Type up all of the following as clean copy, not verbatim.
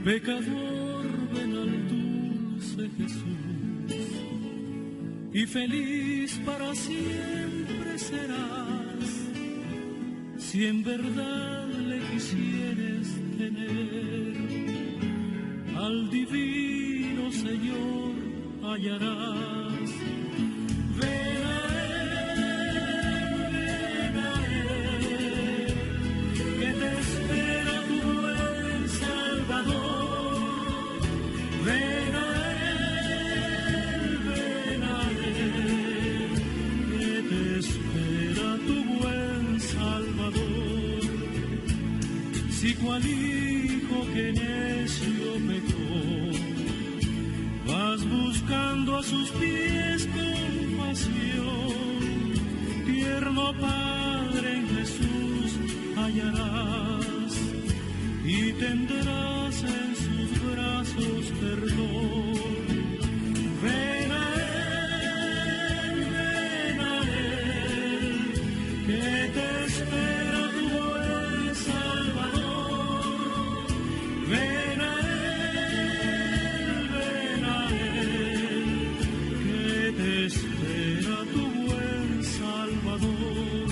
Pecador, ven al dulce Jesús, y feliz para siempre serás, si en verdad le quisieres tener. Al divino Señor hallarás. Ven a Él, que te espera tu buen Salvador. Ven a Él, que te espera tu buen Salvador. Si cual hijo que necio pecó, vas buscando a sus pies compasión, tierno Padre en Jesús hallarás, y tendrás en sus brazos perdón. Ven a Él, que te espera tu buen Salvador. Ven a Él, que te espera tu buen Salvador.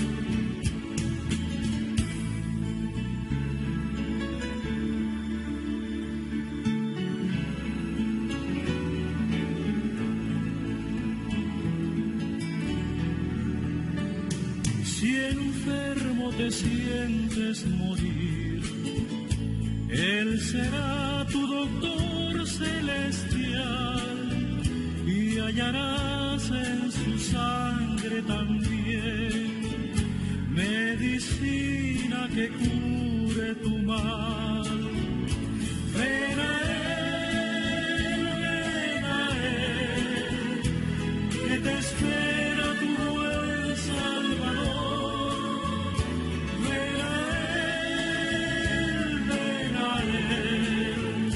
Si enfermo te sientes morir, Él será tu doctor celestial, y hallarás en su sangre también medicina que cure tu mal. Ven a Él, que te espera tu buen Salvador. Ven a Él,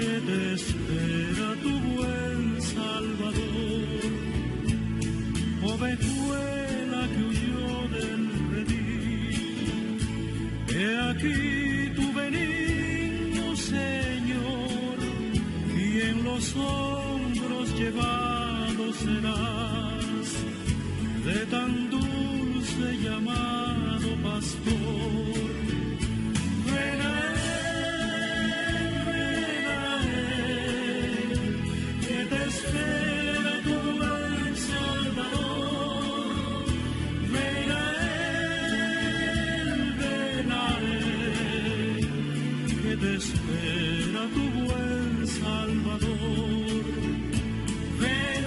que te espera tu buen Salvador. Ovejuela que huyó del redil, he aquí tu benigno Señor, y en los hombros llevado serás de tan dulce llamado pastor. Ven a Él, que te espera tu buen Salvador. Ven a Él, que te espera tu buen Salvador. Ven a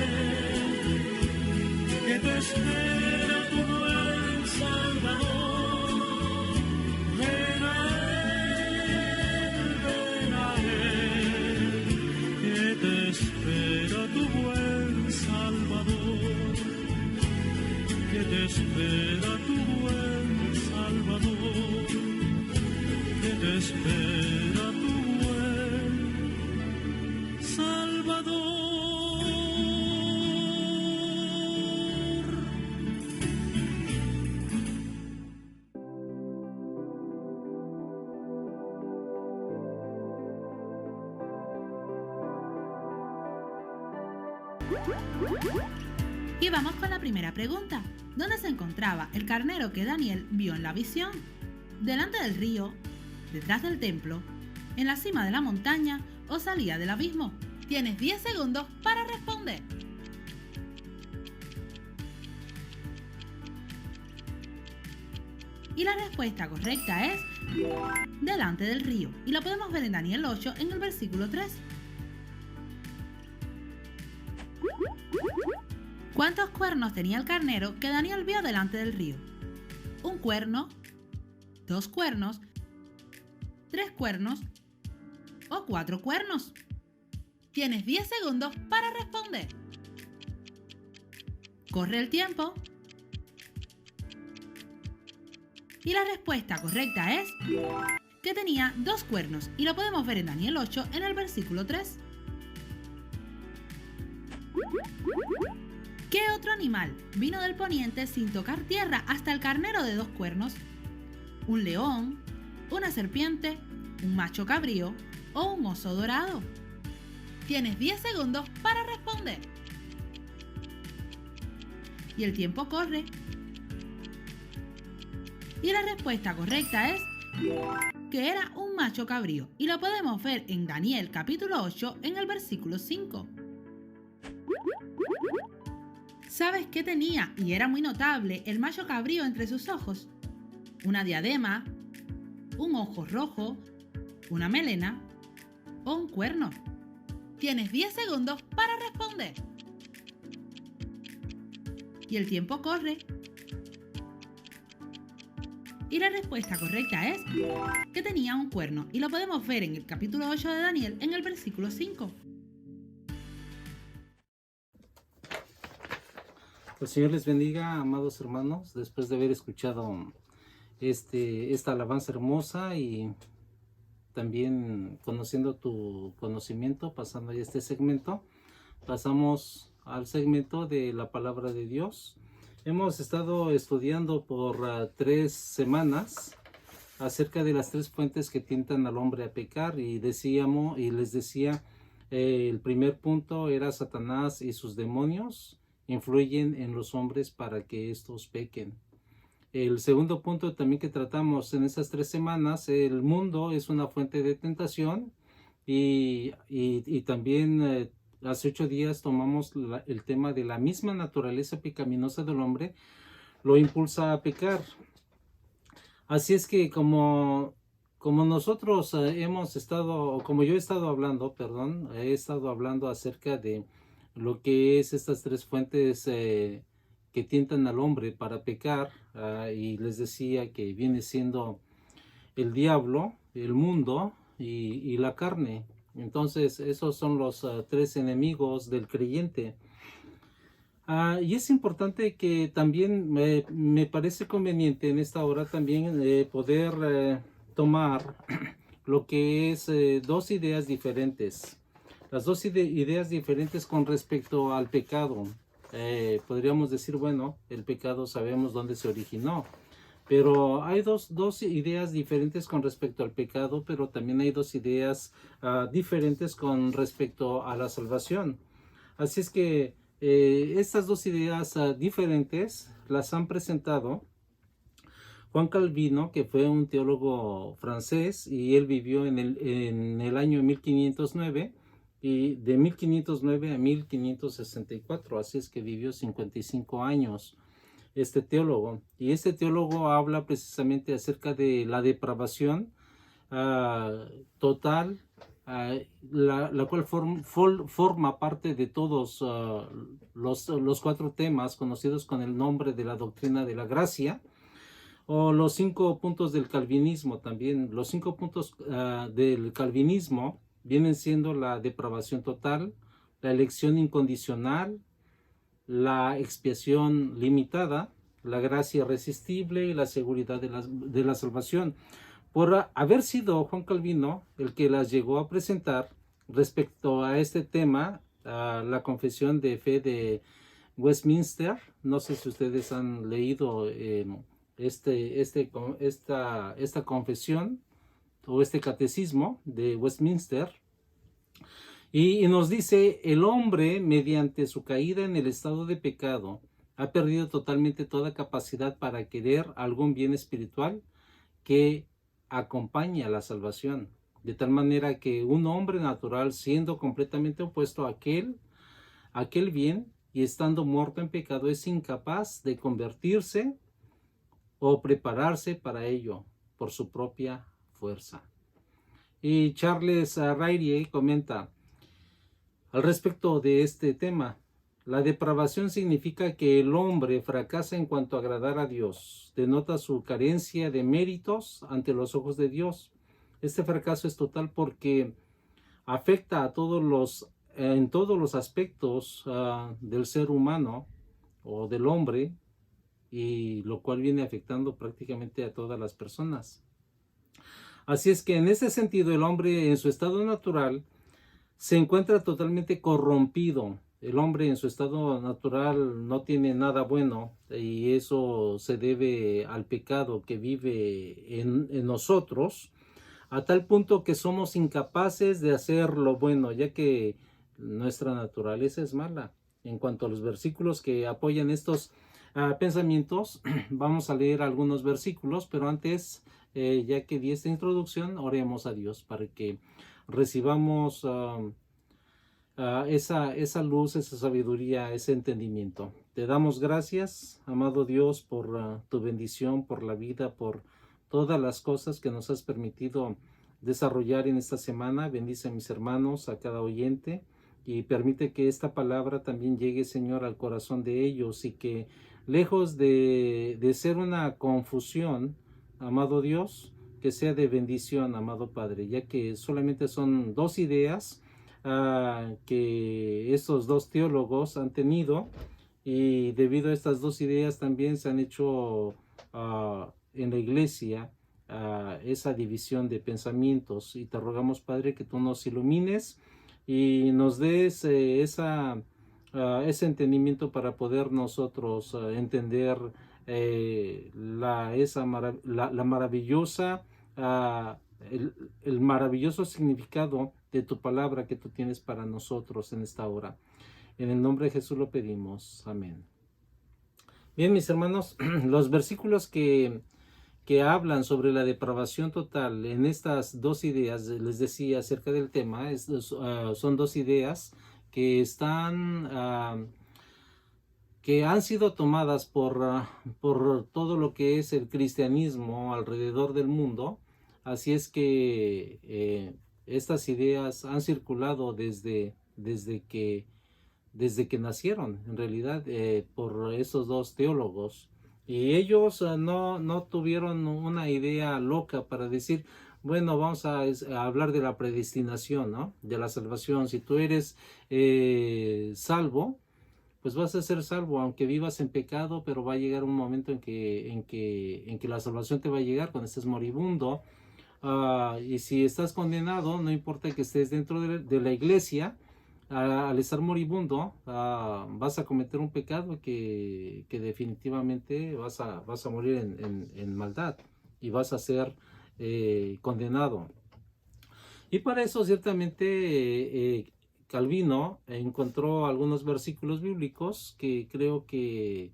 Él, que te espera tu buen Salvador. Ven a Él, que te espera tu buen Salvador. Que te espera tu buen Salvador. Que te espera tu buen Salvador. Y vamos con la primera pregunta. ¿Dónde se encontraba el carnero que Daniel vio en la visión? ¿Delante del río? ¿Detrás del templo? ¿En la cima de la montaña? ¿O salía del abismo? Tienes 10 segundos para responder. Y la respuesta correcta es delante del río. Y lo podemos ver en Daniel 8 en el versículo 3. ¿Cuántos cuernos tenía el carnero que Daniel vio delante del río? ¿Un cuerno? ¿2 cuernos? ¿3 cuernos? ¿O 4 cuernos? Tienes 10 segundos para responder. Corre el tiempo. Y la respuesta correcta es que tenía 2 cuernos. Y lo podemos ver en Daniel 8 en el versículo 3. ¿Qué otro animal vino del poniente sin tocar tierra hasta el carnero de 2 cuernos? ¿Un león? una serpiente, un macho cabrío o un oso dorado? Tienes 10 segundos para responder. Y el tiempo corre. Y la respuesta correcta es que era un macho cabrío, y lo podemos ver en Daniel capítulo 8 en el versículo 5. ¿Sabes qué tenía y era muy notable el macho cabrío entre sus ojos? Una diadema, un ojo rojo, una melena o un cuerno. Tienes 10 segundos para responder. Y el tiempo corre. Y la respuesta correcta es que tenía un cuerno, y lo podemos ver en el capítulo 8 de Daniel en el versículo 5. El Señor les bendiga, amados hermanos, después de haber escuchado esta alabanza hermosa y también conociendo tu conocimiento, pasando a este segmento, pasamos al segmento de la palabra de Dios. Hemos estado estudiando por 3 semanas acerca de las 3 fuentes que tientan al hombre a pecar, y les decía, el primer punto era Satanás y sus demonios influyen en los hombres para que estos pequen. El segundo punto también que tratamos en esas 3 semanas, el mundo es una fuente de tentación, y también hace 8 días tomamos el tema de la misma naturaleza pecaminosa del hombre, lo impulsa a pecar. Así es que como nosotros yo he estado hablando acerca de lo que es estas 3 fuentes que tientan al hombre para pecar, y les decía que viene siendo el diablo, el mundo y la carne. Entonces esos son los 3 enemigos del creyente. Y es importante que también me parece conveniente en esta hora también poder tomar lo que es 2 ideas diferentes. Las 2 ideas diferentes con respecto al pecado. Podríamos decir, bueno, el pecado sabemos dónde se originó, pero hay dos ideas diferentes con respecto al pecado, pero también hay 2 ideas diferentes con respecto a la salvación. Así es que estas 2 ideas diferentes las han presentado Juan Calvino, que fue un teólogo francés, y él vivió en el año 1509, y de 1509 a 1564, así es que vivió 55 años este teólogo. Y este teólogo habla precisamente acerca de la depravación total, la cual forma parte de todos los 4 temas conocidos con el nombre de la doctrina de la gracia, o los 5 puntos del calvinismo. También los 5 puntos del calvinismo vienen siendo la depravación total, la elección incondicional, la expiación limitada, la gracia irresistible y la seguridad de la salvación. Por haber sido Juan Calvino el que las llegó a presentar respecto a este tema, la confesión de fe de Westminster. No sé si ustedes han leído esta confesión o este catecismo de Westminster, y nos dice: el hombre, mediante su caída en el estado de pecado, ha perdido totalmente toda capacidad para querer algún bien espiritual que acompañe a la salvación, de tal manera que un hombre natural, siendo completamente opuesto a aquel bien y estando muerto en pecado, es incapaz de convertirse o prepararse para ello por su propia fuerza. Y Charles Ryrie comenta al respecto de este tema: la depravación significa que el hombre fracasa en cuanto a agradar a Dios, denota su carencia de méritos ante los ojos de Dios. Este fracaso es total porque afecta en todos los aspectos del ser humano o del hombre, y lo cual viene afectando prácticamente a todas las personas. Así es que en ese sentido el hombre en su estado natural se encuentra totalmente corrompido el hombre en su estado natural no tiene nada bueno, y eso se debe al pecado que vive en nosotros, a tal punto que somos incapaces de hacer lo bueno, ya que nuestra naturaleza es mala. En cuanto a los versículos que apoyan estos pensamientos, vamos a leer algunos versículos, pero antes, ya que di esta introducción, oremos a Dios para que recibamos esa luz, esa sabiduría, ese entendimiento. Te damos gracias, amado Dios, por tu bendición, por la vida, por todas las cosas que nos has permitido desarrollar en esta semana. Bendice a mis hermanos, a cada oyente, y permite que esta palabra también llegue, Señor, al corazón de ellos, y que lejos de ser una confusión, amado Dios, que sea de bendición, amado Padre, ya que solamente son dos ideas que estos dos teólogos han tenido, y debido a estas dos ideas también se han hecho en la iglesia esa división de pensamientos, y te rogamos, Padre, que tú nos ilumines y nos des ese entendimiento para poder nosotros entender la maravillosa el maravilloso significado de tu palabra que tú tienes para nosotros en esta hora. En el nombre de Jesús lo pedimos. Amén. Bien, mis hermanos, los versículos que hablan sobre la depravación total en estas dos ideas, les decía acerca del tema, son dos ideas que que han sido tomadas por todo lo que es el cristianismo alrededor del mundo. Así es que estas ideas han circulado desde que nacieron, en realidad, por esos dos teólogos. Y ellos no tuvieron una idea loca para decir, bueno, vamos a hablar de la predestinación, ¿no? De la salvación. Si tú eres salvo, pues vas a ser salvo, aunque vivas en pecado, pero va a llegar un momento en que la salvación te va a llegar cuando estés moribundo. Y si estás condenado, no importa que estés dentro de la iglesia, al estar moribundo, vas a cometer un pecado que definitivamente vas a morir en maldad, y vas a ser condenado. Y para eso ciertamente Calvino encontró algunos versículos bíblicos que creo que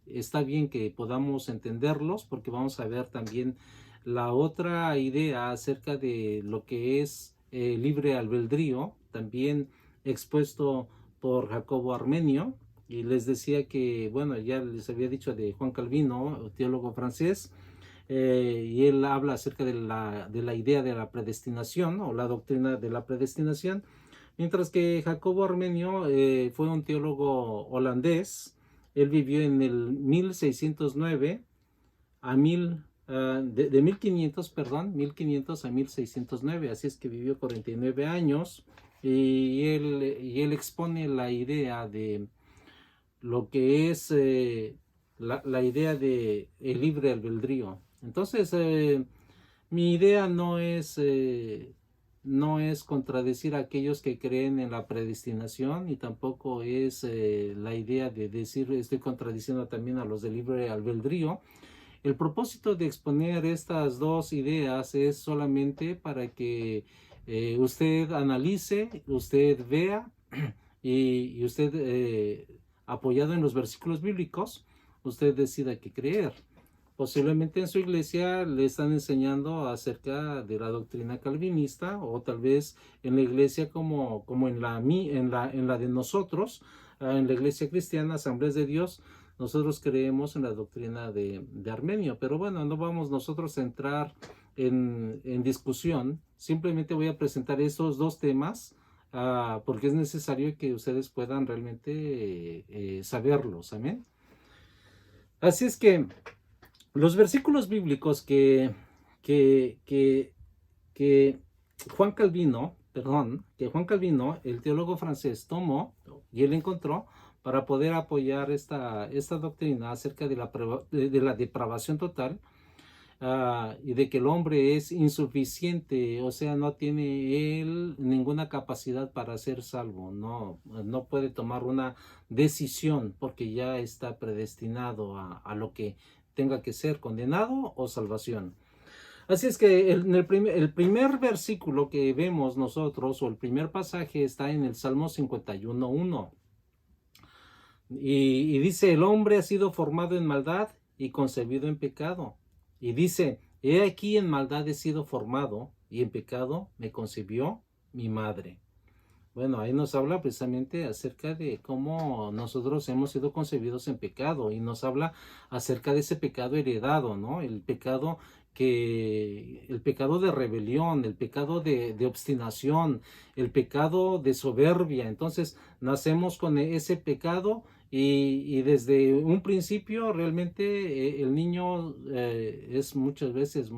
está bien que podamos entenderlos, porque vamos a ver también la otra idea acerca de lo que es libre albedrío, también expuesto por Jacobo Armenio. Y les decía que, bueno, ya les había dicho de Juan Calvino, teólogo francés, y él habla acerca de la idea de la predestinación, o la doctrina de la predestinación, mientras que Jacobo Armenio fue un teólogo holandés. Él vivió en el 1609 de 1500 a 1609, así es que vivió 49 años, y él expone la idea de lo que es la idea de el libre albedrío. Entonces, mi idea no es contradecir a aquellos que creen en la predestinación, y tampoco es la idea de decir estoy contradiciendo también a los de libre albedrío. El propósito de exponer estas dos ideas es solamente para que usted analice, usted vea, y usted, apoyado en los versículos bíblicos, usted decida qué creer. Posiblemente en su iglesia le están enseñando acerca de la doctrina calvinista, o tal vez en la iglesia como en la de nosotros, en la iglesia cristiana, Asambleas de Dios, nosotros creemos en la doctrina de Armenio. Pero bueno, no vamos nosotros a entrar en discusión. Simplemente voy a presentar esos dos temas porque es necesario que ustedes puedan realmente saberlos. Amén. Así es que los versículos bíblicos que Juan Calvino, el teólogo francés, tomó y él encontró para poder apoyar esta doctrina acerca de la depravación total, y de que el hombre es insuficiente, o sea, no tiene él ninguna capacidad para ser salvo, no puede tomar una decisión porque ya está predestinado a lo que tenga que ser, condenado o salvación. Así es que el primer versículo que vemos nosotros, o el primer pasaje, está en el Salmo 51:1. Y dice, el hombre ha sido formado en maldad y concebido en pecado. Y dice, he aquí en maldad he sido formado y en pecado me concibió mi madre. Bueno, ahí nos habla precisamente acerca de cómo nosotros hemos sido concebidos en pecado y nos habla acerca de ese pecado heredado, ¿no? El pecado de rebelión, el pecado de obstinación, el pecado de soberbia. Entonces, nacemos con ese pecado y desde un principio realmente el niño es muchas veces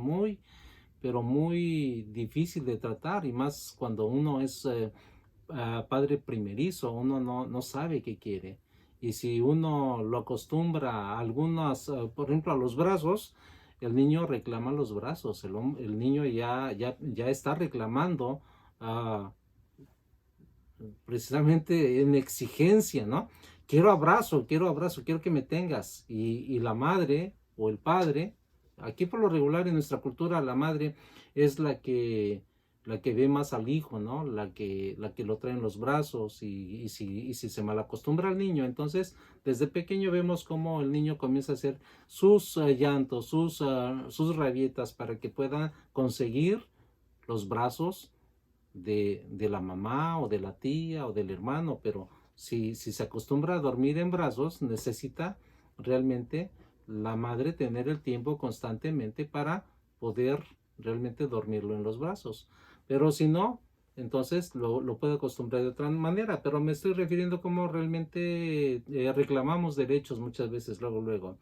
pero muy difícil de tratar, y más cuando uno es padre primerizo, uno no sabe qué quiere. Y si uno lo acostumbra a algunas, por ejemplo, a los brazos, el niño reclama los brazos, el niño ya está reclamando precisamente en exigencia, ¿no? Quiero abrazo, quiero que me tengas. Y la madre o el padre, aquí por lo regular en nuestra cultura, la madre es la que ve más al hijo, ¿no? La que lo trae en los brazos, y si se malacostumbra al niño, entonces desde pequeño vemos cómo el niño comienza a hacer sus llantos, sus rabietas para que pueda conseguir los brazos de la mamá o de la tía o del hermano. Pero si se acostumbra a dormir en brazos, necesita realmente la madre tener el tiempo constantemente para poder realmente dormirlo en los brazos. Pero si no, entonces lo puede acostumbrar de otra manera. Pero me estoy refiriendo cómo realmente reclamamos derechos muchas veces luego.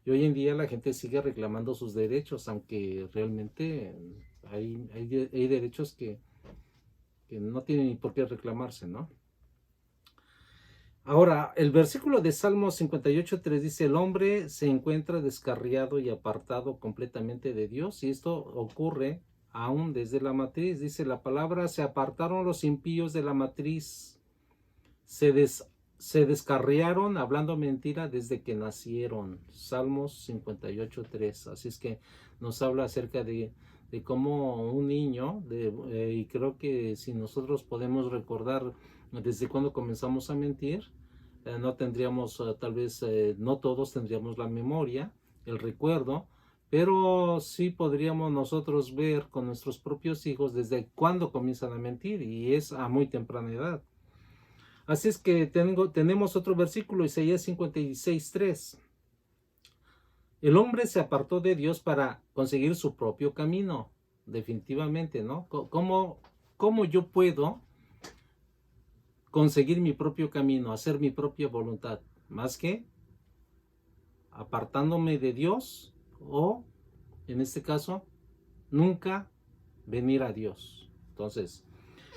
Y hoy en día la gente sigue reclamando sus derechos, aunque realmente hay derechos que no tienen ni por qué reclamarse, ¿no? Ahora, el versículo de Salmo 58:3 dice, el hombre se encuentra descarriado y apartado completamente de Dios, y esto ocurre aún desde la matriz. Dice la palabra, se apartaron los impíos de la matriz, se descarriaron hablando mentira desde que nacieron. Salmos 58:3. Así es que nos habla acerca de cómo un niño, y creo que si nosotros podemos recordar desde cuando comenzamos a mentir, no tendríamos, tal vez no todos tendríamos la memoria, el recuerdo, pero sí podríamos nosotros ver con nuestros propios hijos desde cuándo comienzan a mentir, y es a muy temprana edad. Así es que tenemos otro versículo, Isaías 56:3. El hombre se apartó de Dios para conseguir su propio camino, definitivamente, ¿no? ¿Cómo yo puedo conseguir mi propio camino, hacer mi propia voluntad? Más que apartándome de Dios, o, en este caso, nunca venir a Dios. Entonces,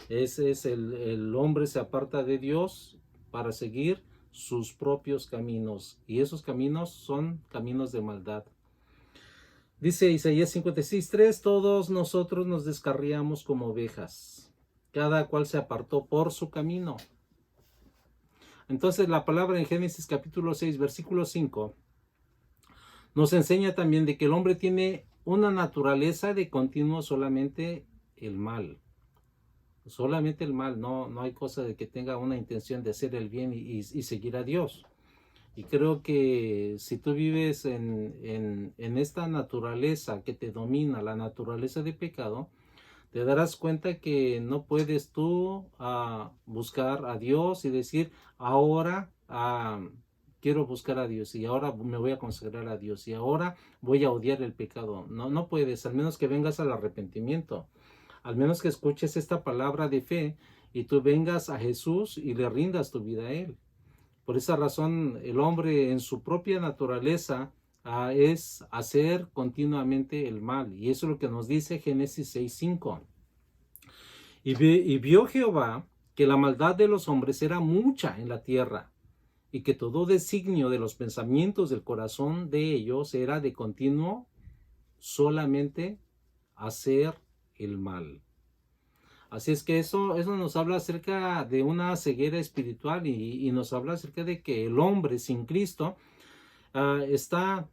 ese es el hombre se aparta de Dios para seguir sus propios caminos, y esos caminos son caminos de maldad. Dice Isaías 56:3, todos nosotros nos descarriamos como ovejas, cada cual se apartó por su camino. Entonces la palabra en Génesis capítulo 6, versículo 5, nos enseña también de que el hombre tiene una naturaleza de continuo solamente el mal. Solamente el mal, no hay cosa de que tenga una intención de hacer el bien y seguir a Dios. Y creo que si tú vives en esta naturaleza que te domina, la naturaleza de pecado, te darás cuenta que no puedes tú buscar a Dios y decir, ahora quiero buscar a Dios, y ahora me voy a consagrar a Dios, y ahora voy a odiar el pecado. No puedes, al menos que vengas al arrepentimiento. Al menos que escuches esta palabra de fe y tú vengas a Jesús y le rindas tu vida a Él. Por esa razón, el hombre en su propia naturaleza es hacer continuamente el mal. Y eso es lo que nos dice Génesis 6:5. Y vio Jehová que la maldad de los hombres era mucha en la tierra, y que todo designio de los pensamientos del corazón de ellos era de continuo solamente hacer el mal. Así es que eso nos habla acerca de una ceguera espiritual y nos habla acerca de que el hombre sin Cristo está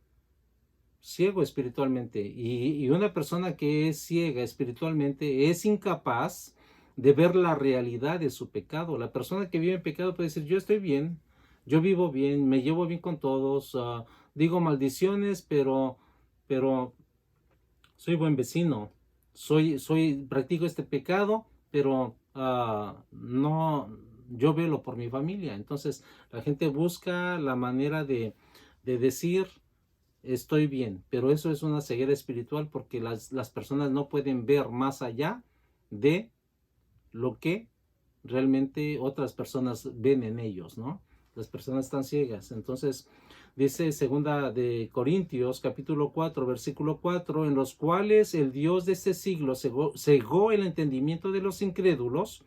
ciego espiritualmente, y una persona que es ciega espiritualmente es incapaz de ver la realidad de su pecado. La persona que vive en pecado puede decir: yo estoy bien, yo vivo bien, me llevo bien con todos, digo maldiciones, pero soy buen vecino, practico este pecado, pero no, yo velo por mi familia. Entonces la gente busca la manera de decir: estoy bien, pero eso es una ceguera espiritual, porque las personas no pueden ver más allá de lo que realmente otras personas ven en ellos, ¿no? Las personas están ciegas. Entonces dice segunda de Corintios capítulo 4 versículo 4: en los cuales el Dios de este siglo cegó el entendimiento de los incrédulos,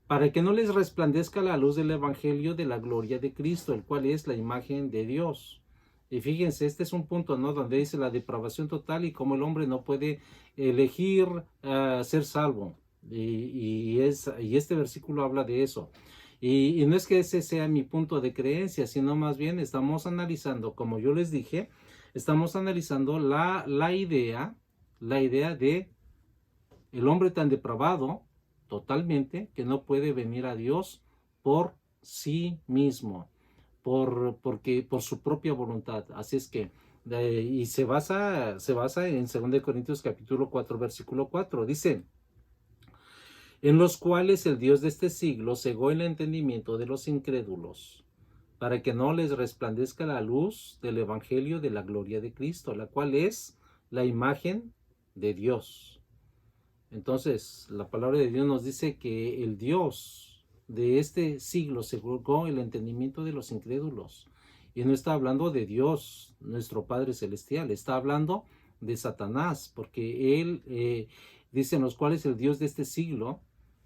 para que no les resplandezca la luz del evangelio de la gloria de Cristo, el cual es la imagen de Dios. Y fíjense, este es un punto, ¿no?, donde dice la depravación total y cómo el hombre no puede elegir ser salvo. Y este versículo habla de eso. Y no es que ese sea mi punto de creencia, sino más bien estamos analizando, como yo les dije, estamos analizando la idea de el hombre tan depravado totalmente que no puede venir a Dios por sí mismo, por su propia voluntad. Así es que y se basa en 2 Corintios capítulo 4 versículo 4. Dice: en los cuales el Dios de este siglo cegó el entendimiento de los incrédulos, para que no les resplandezca la luz del evangelio de la gloria de Cristo, la cual es la imagen de Dios. Entonces, la palabra de Dios nos dice que el Dios de este siglo cegó el entendimiento de los incrédulos. Y no está hablando de Dios, nuestro Padre Celestial, está hablando de Satanás, porque él dice: en los cuales el Dios de este siglo,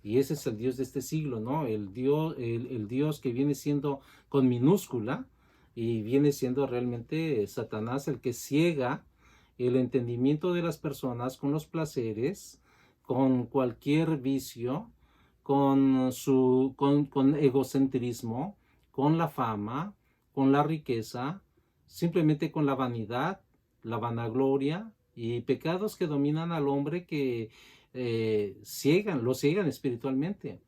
y ese es el Dios de este siglo, ¿no? El Dios que viene siendo con minúscula, y viene siendo realmente Satanás el que ciega el entendimiento de las personas con los placeres, con cualquier vicio, con egocentrismo, con la fama, con la riqueza, simplemente con la vanidad, la vanagloria y pecados que dominan al hombre, que lo ciegan espiritualmente.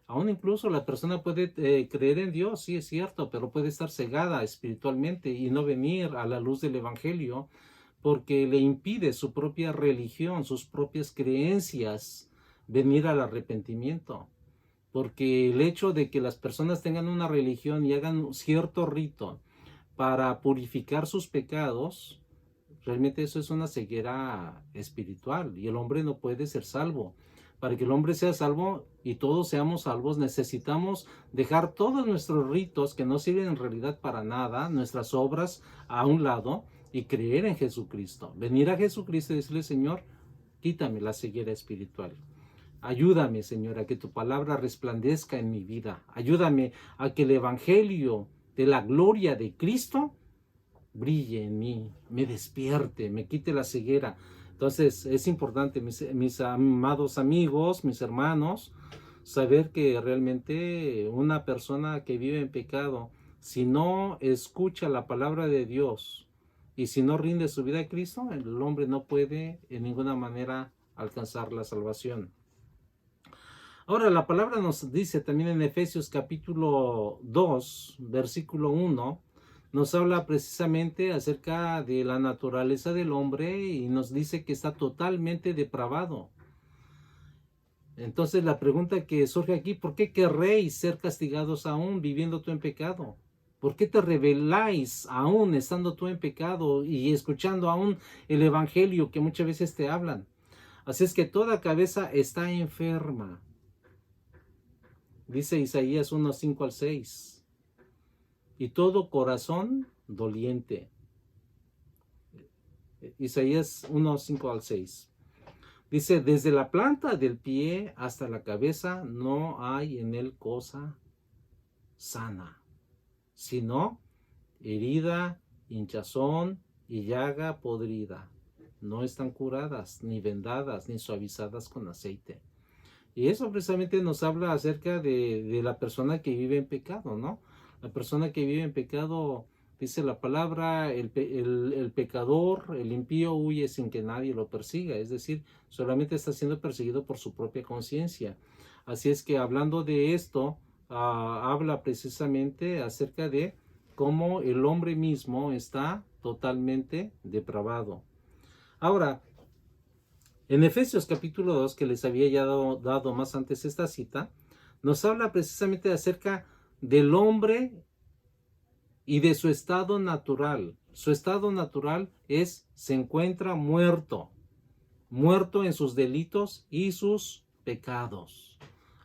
Aún incluso la persona puede creer en Dios, sí es cierto, pero puede estar cegada espiritualmente y no venir a la luz del evangelio, porque le impide su propia religión, sus propias creencias, venir al arrepentimiento. Porque el hecho de que las personas tengan una religión y hagan cierto rito para purificar sus pecados, realmente eso es una ceguera espiritual, y el hombre no puede ser salvo. Para que el hombre sea salvo y todos seamos salvos, necesitamos dejar todos nuestros ritos que no sirven en realidad para nada, nuestras obras a un lado, y creer en Jesucristo. Venir a Jesucristo y decirle: Señor, quítame la ceguera espiritual. Ayúdame, Señor, a que tu palabra resplandezca en mi vida. Ayúdame a que el evangelio de la gloria de Cristo brille en mí, me despierte, me quite la ceguera. Entonces es importante, mis amados amigos, mis hermanos, saber que realmente una persona que vive en pecado, si no escucha la palabra de Dios y si no rinde su vida a Cristo, el hombre no puede en ninguna manera alcanzar la salvación. Ahora, la palabra nos dice también en Efesios capítulo 2, versículo 1, nos habla precisamente acerca de la naturaleza del hombre y nos dice que está totalmente depravado. Entonces la pregunta que surge aquí: ¿por qué querréis ser castigados aún viviendo tú en pecado? ¿Por qué te rebeláis aún estando tú en pecado y escuchando aún el evangelio que muchas veces te hablan? Así es que toda cabeza está enferma. Dice Isaías 1, 5 al 6. Y todo corazón doliente. Isaías 1, 5 al 6. Dice: desde la planta del pie hasta la cabeza no hay en él cosa sana, sino herida, hinchazón y llaga podrida. no están curadas, ni vendadas, ni suavizadas con aceite. Y eso precisamente nos habla acerca de la persona que vive en pecado, ¿no? La persona que vive en pecado, dice la palabra, el pecador, el impío huye sin que nadie lo persiga, es decir, solamente está siendo perseguido por su propia conciencia. Así es que hablando de esto, habla precisamente acerca de cómo el hombre mismo está totalmente depravado. Ahora, en Efesios capítulo 2, que les había ya dado más antes esta cita, nos habla precisamente acerca del hombre y de su estado natural. Su estado natural se encuentra muerto en sus delitos y sus pecados.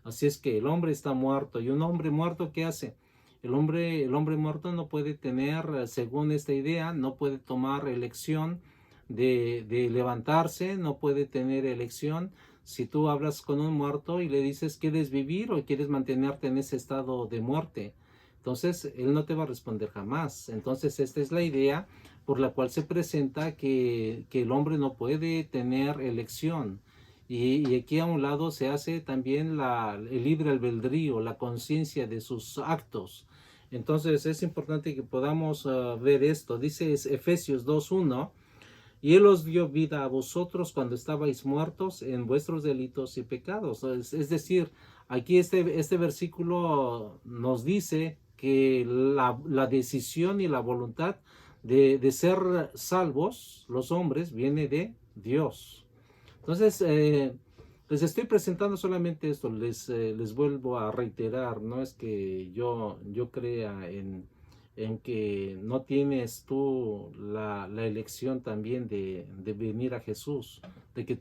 Así es que el hombre está muerto. ¿Y un hombre muerto qué hace? El hombre muerto no puede tener, según esta idea, no puede tomar elección de levantarse, no puede tener elección. Si tú hablas con un muerto y le dices, ¿quieres vivir o quieres mantenerte en ese estado de muerte? Entonces, él no te va a responder jamás. Entonces, esta es la idea por la cual se presenta que el hombre no puede tener elección. Y aquí a un lado se hace también el libre albedrío, la conciencia de sus actos. Entonces, es importante que podamos ver esto. Dice Efesios 2:1. Y Él os dio vida a vosotros cuando estabais muertos en vuestros delitos y pecados. Es decir, aquí este versículo nos dice que la decisión y la voluntad de ser salvos, los hombres, viene de Dios. Entonces, les estoy presentando solamente esto, les vuelvo a reiterar, no es que yo crea en que no tienes tú la elección también de venir a Jesús, de que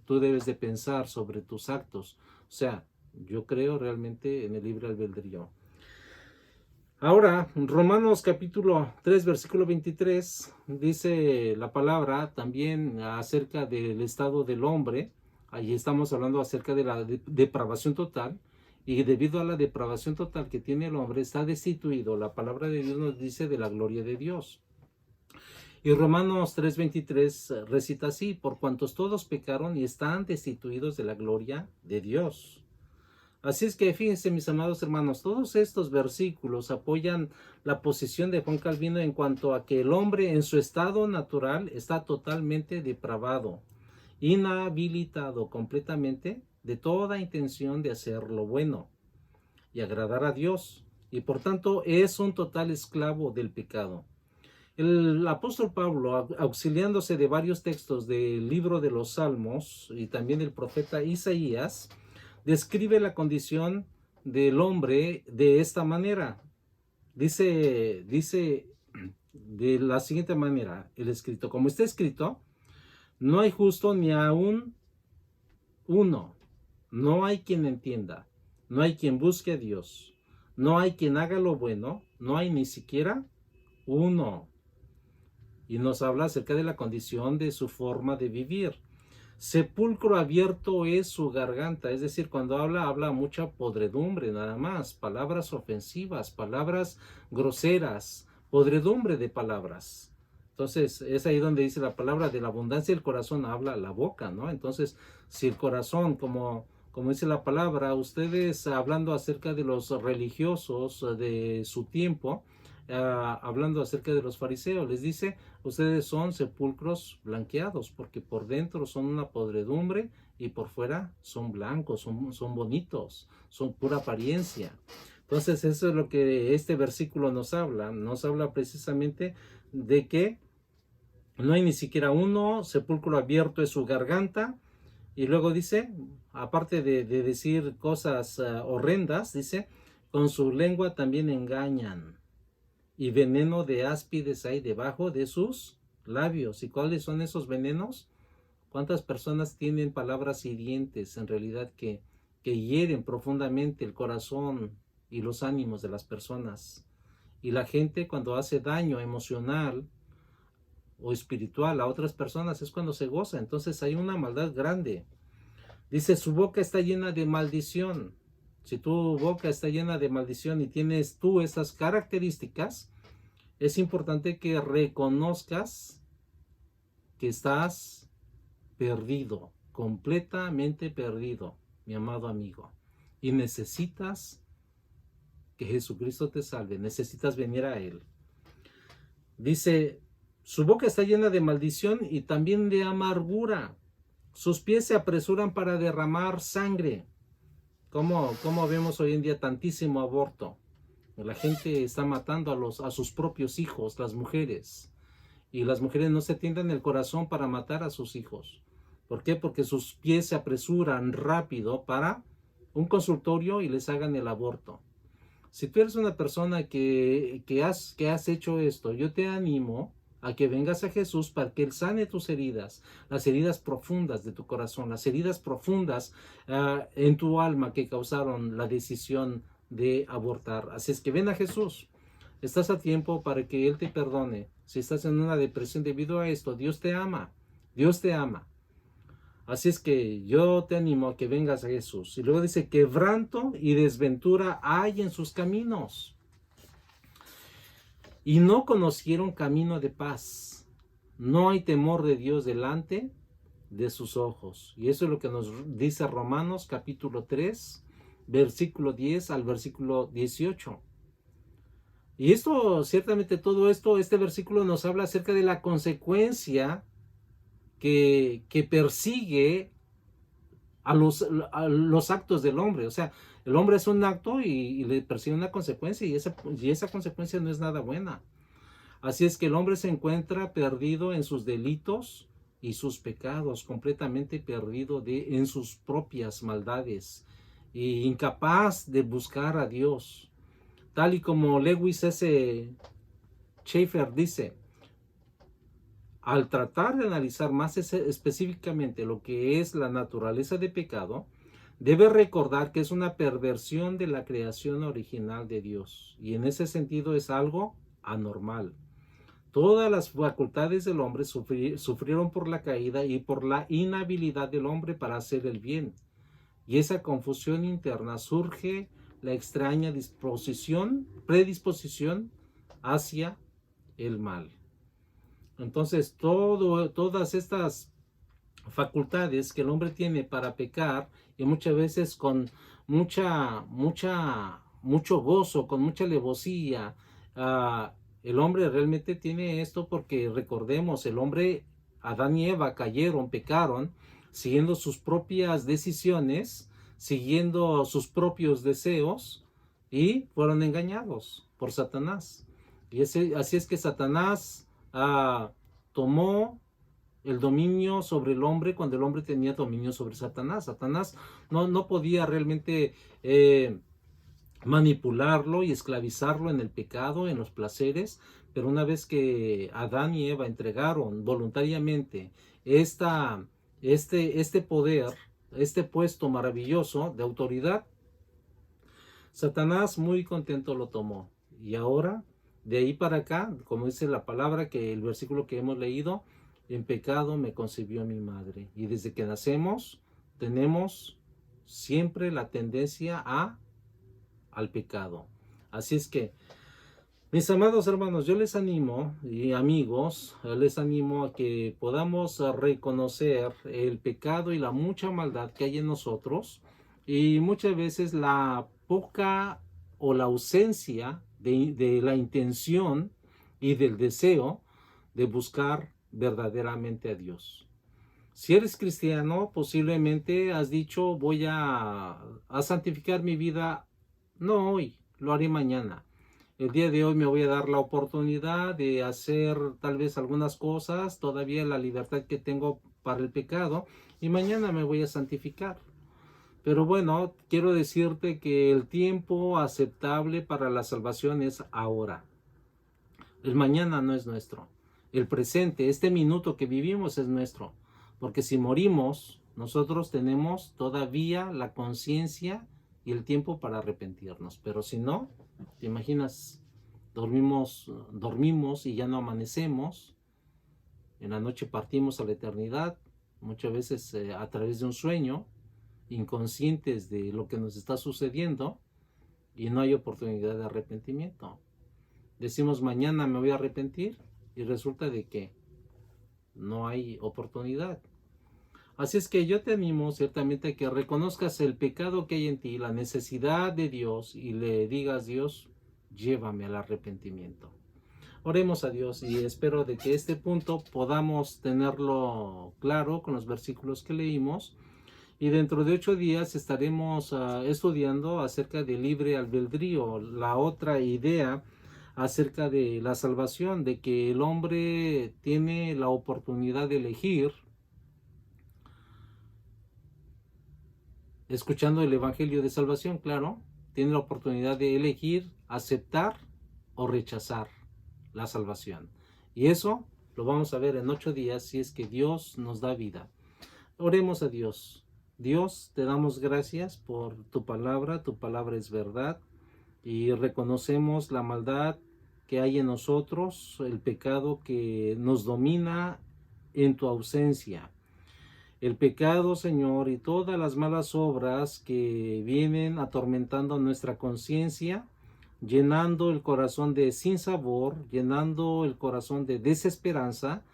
tú debes de pensar sobre tus actos. O sea, yo creo realmente en el libre albedrío. Ahora, Romanos capítulo 3, versículo 23, dice la palabra también acerca del estado del hombre. Allí estamos hablando acerca de la depravación total. Y debido a la depravación total que tiene el hombre, está destituido. La palabra de Dios nos dice de la gloria de Dios. Y Romanos 3:23 recita así: por cuantos todos pecaron y están destituidos de la gloria de Dios. Así es que fíjense, mis amados hermanos, todos estos versículos apoyan la posición de Juan Calvino en cuanto a que el hombre en su estado natural está totalmente depravado, inhabilitado completamente de toda intención de hacer lo bueno y agradar a Dios, y por tanto es un total esclavo del pecado. El apóstol Pablo, auxiliándose de varios textos del libro de los Salmos y también del profeta Isaías, describe la condición del hombre de esta manera. Dice de la siguiente manera el escrito: como está escrito, no hay justo ni aún uno. No hay quien entienda, no hay quien busque a Dios, no hay quien haga lo bueno, no hay ni siquiera uno. Y nos habla acerca de la condición de su forma de vivir. Sepulcro abierto es su garganta, es decir, cuando habla mucha podredumbre nada más, palabras ofensivas, palabras groseras, podredumbre de palabras. Entonces, es ahí donde dice la palabra: de la abundancia del corazón habla la boca, ¿no? Entonces, si el corazón, como dice la palabra, ustedes hablando acerca de los religiosos de su tiempo, hablando acerca de los fariseos, les dice: ustedes son sepulcros blanqueados, porque por dentro son una podredumbre y por fuera son blancos, son bonitos, son pura apariencia. Entonces, eso es lo que este versículo nos habla precisamente de que no hay ni siquiera uno, sepulcro abierto es su garganta. Y luego dice, aparte de decir cosas horrendas, dice: con su lengua también engañan, y veneno de áspides hay debajo de sus labios. ¿Y cuáles son esos venenos? ¿Cuántas personas tienen palabras hirientes en realidad que hieren profundamente el corazón y los ánimos de las personas? Y la gente, cuando hace daño emocional o espiritual a otras personas, es cuando se goza. Entonces hay una maldad grande. Dice: su boca está llena de maldición. Si tu boca está llena de maldición y tienes tú esas características, es importante que reconozcas que estás perdido, completamente perdido, mi amado amigo, y necesitas que Jesucristo te salve, necesitas venir a Él. Dice, su boca está llena de maldición y también de amargura. Sus pies se apresuran para derramar sangre. ¿Cómo vemos hoy en día tantísimo aborto? La gente está matando a sus propios hijos, las mujeres. Y las mujeres no se tientan el corazón para matar a sus hijos. ¿Por qué? Porque sus pies se apresuran rápido para un consultorio y les hagan el aborto. Si tú eres una persona que has hecho esto, yo te animo a que vengas a Jesús para que Él sane tus heridas, las heridas profundas de tu corazón, las heridas profundas en tu alma que causaron la decisión de abortar. Así es que ven a Jesús. Estás a tiempo para que Él te perdone. Si estás en una depresión debido a esto, Dios te ama. Dios te ama. Así es que yo te animo a que vengas a Jesús. Y luego dice, quebranto y desventura hay en sus caminos. Y no conocieron camino de paz. No hay temor de Dios delante de sus ojos. Y eso es lo que nos dice Romanos capítulo 3, versículo 10 al versículo 18. Y esto, ciertamente todo esto, este versículo nos habla acerca de la consecuencia que persigue a los actos del hombre. O sea, el hombre es un acto y le persigue una consecuencia y esa consecuencia no es nada buena. Así es que el hombre se encuentra perdido en sus delitos y sus pecados, completamente perdido en sus propias maldades e incapaz de buscar a Dios. Tal y como Lewis S. Schaeffer dice, al tratar de analizar más específicamente lo que es la naturaleza de pecado, debe recordar que es una perversión de la creación original de Dios, y en ese sentido es algo anormal. Todas las facultades del hombre sufrieron por la caída y por la inhabilidad del hombre para hacer el bien, y esa confusión interna surge la extraña predisposición hacia el mal. Entonces, todas estas facultades que el hombre tiene para pecar, y muchas veces con mucho gozo, con mucha alevosía, el hombre realmente tiene esto porque recordemos, el hombre, Adán y Eva pecaron, siguiendo sus propias decisiones, siguiendo sus propios deseos, y fueron engañados por Satanás. Y así es que Satanás tomó el dominio sobre el hombre cuando el hombre tenía dominio sobre Satanás. Satanás no podía realmente manipularlo y esclavizarlo en el pecado, en los placeres, pero una vez que Adán y Eva entregaron voluntariamente este poder, este puesto maravilloso de autoridad, Satanás muy contento lo tomó. Y ahora, de ahí para acá, como dice la palabra, que el versículo que hemos leído, en pecado me concibió mi madre. Y desde que nacemos, tenemos siempre la tendencia al pecado. Así es que, mis amados hermanos, yo les animo, y amigos, les animo a que podamos reconocer el pecado y la mucha maldad que hay en nosotros, y muchas veces la poca o la ausencia de la intención y del deseo de buscar verdaderamente a Dios. Si eres cristiano, posiblemente has dicho, voy a santificar mi vida, no hoy, lo haré mañana. El día de hoy me voy a dar la oportunidad de hacer tal vez algunas cosas, todavía la libertad que tengo para el pecado, y mañana me voy a santificar. Pero bueno, quiero decirte que el tiempo aceptable para la salvación es ahora. El mañana no es nuestro. El presente, este minuto que vivimos es nuestro. Porque si morimos, nosotros tenemos todavía la conciencia y el tiempo para arrepentirnos. Pero si no, ¿te imaginas? Dormimos y ya no amanecemos. En la noche partimos a la eternidad, muchas veces a través de un sueño, inconscientes de lo que nos está sucediendo, y no hay oportunidad de arrepentimiento. Decimos mañana me voy a arrepentir y resulta de que no hay oportunidad. Así es que yo te animo ciertamente a que reconozcas el pecado que hay en ti, la necesidad de Dios, y le digas: Dios, llévame al arrepentimiento. Oremos a Dios, y espero de que este punto podamos tenerlo claro con los versículos que leímos. Y dentro de 8 días estaremos estudiando acerca del libre albedrío, la otra idea acerca de la salvación, de que el hombre tiene la oportunidad de elegir, escuchando el Evangelio de Salvación, claro, tiene la oportunidad de elegir aceptar o rechazar la salvación. Y eso lo vamos a ver en 8 días si es que Dios nos da vida. Oremos a Dios. Dios, te damos gracias por tu palabra es verdad, y reconocemos la maldad que hay en nosotros, el pecado que nos domina en tu ausencia. El pecado, Señor, y todas las malas obras que vienen atormentando nuestra conciencia, llenando el corazón de sinsabor, llenando el corazón de desesperanza,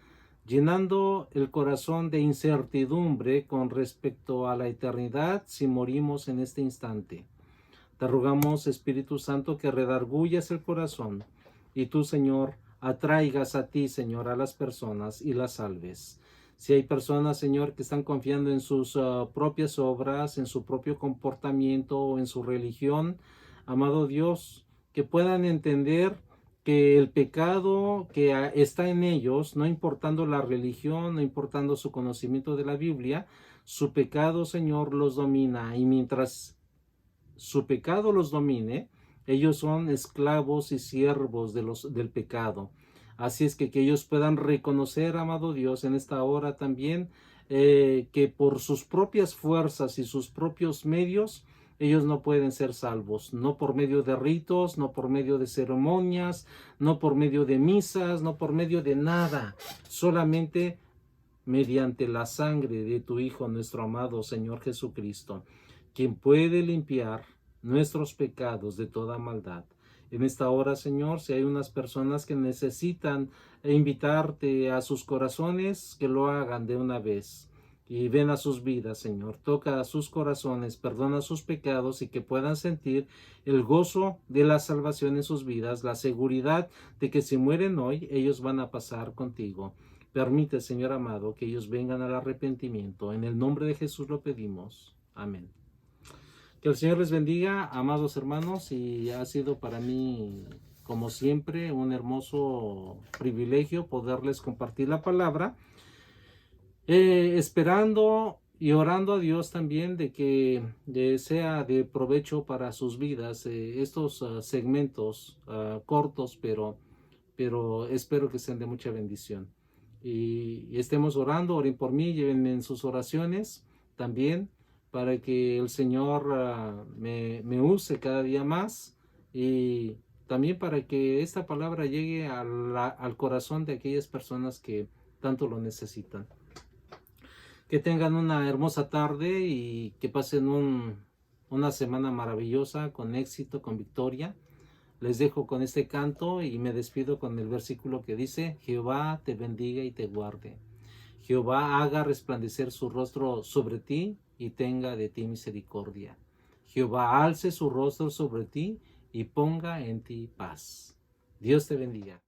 llenando el corazón de incertidumbre con respecto a la eternidad si morimos en este instante. Te rogamos, Espíritu Santo, que redargullas el corazón y tú, Señor, atraigas a ti, Señor, a las personas y las salves. Si hay personas, Señor, que están confiando en sus propias obras, en su propio comportamiento o en su religión, amado Dios, que puedan entender que el pecado que está en ellos, no importando la religión, no importando su conocimiento de la Biblia, su pecado, Señor, los domina. Y mientras su pecado los domine, ellos son esclavos y siervos del pecado. Así es que ellos puedan reconocer, amado Dios, en esta hora también, que por sus propias fuerzas y sus propios medios, ellos no pueden ser salvos, no por medio de ritos, no por medio de ceremonias, no por medio de misas, no por medio de nada, solamente mediante la sangre de tu Hijo, nuestro amado Señor Jesucristo, quien puede limpiar nuestros pecados de toda maldad. En esta hora, Señor, si hay unas personas que necesitan invitarte a sus corazones, que lo hagan de una vez. Y ven a sus vidas, Señor, toca a sus corazones, perdona sus pecados, y que puedan sentir el gozo de la salvación en sus vidas, la seguridad de que si mueren hoy, ellos van a pasar contigo. Permite, Señor amado, que ellos vengan al arrepentimiento. En el nombre de Jesús lo pedimos. Amén. Que el Señor les bendiga, amados hermanos, y ha sido para mí, como siempre, un hermoso privilegio poderles compartir la palabra. Esperando y orando a Dios también de que sea de provecho para sus vidas estos segmentos cortos, pero espero que sean de mucha bendición. Y estemos orando, oren por mí, llévenme en sus oraciones también, para que el Señor me use cada día más, y también para que esta palabra llegue al corazón de aquellas personas que tanto lo necesitan. Que tengan una hermosa tarde y que pasen una semana maravillosa, con éxito, con victoria. Les dejo con este canto y me despido con el versículo que dice: Jehová te bendiga y te guarde. Jehová haga resplandecer su rostro sobre ti y tenga de ti misericordia. Jehová alce su rostro sobre ti y ponga en ti paz. Dios te bendiga.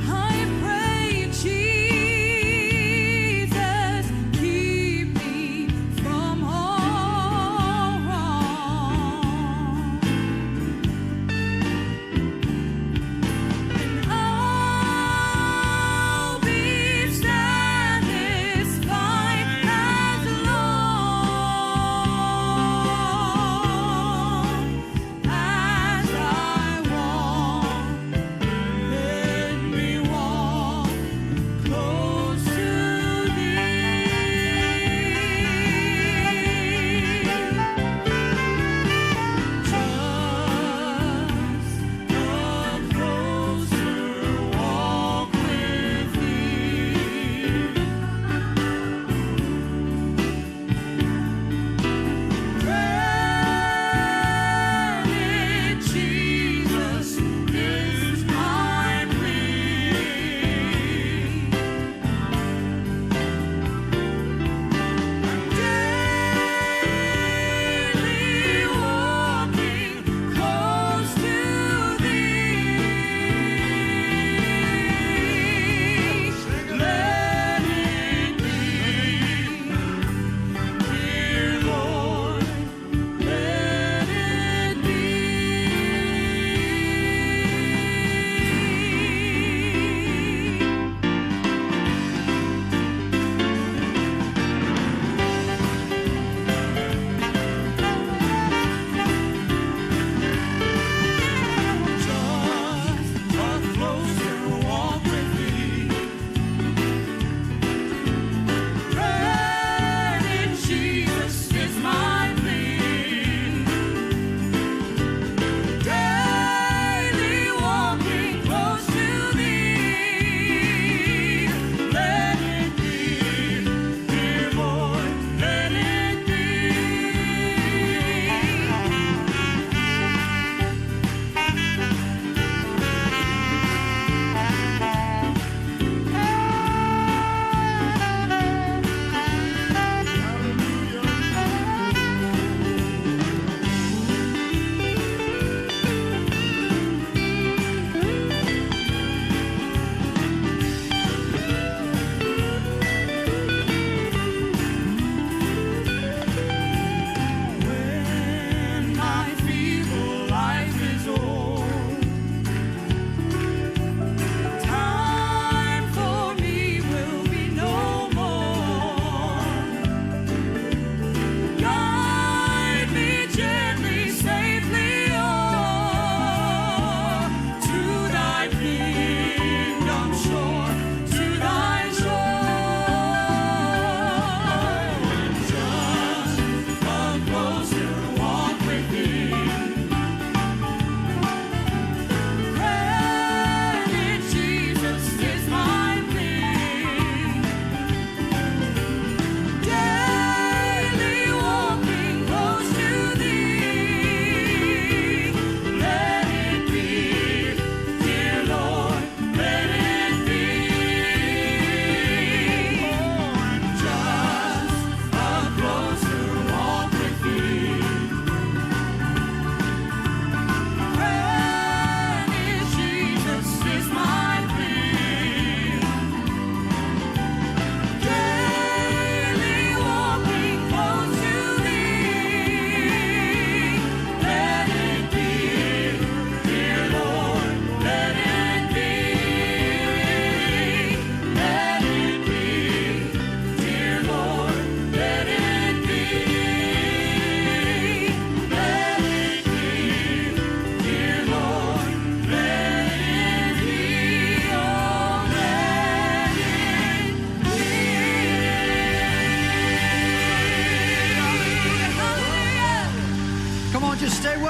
I pray, Jesus,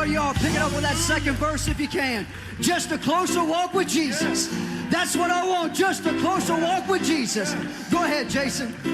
start you off. Pick it up with that second verse if you can. Just a closer walk with Jesus. That's what I want, just a closer walk with Jesus. Go ahead, Jason.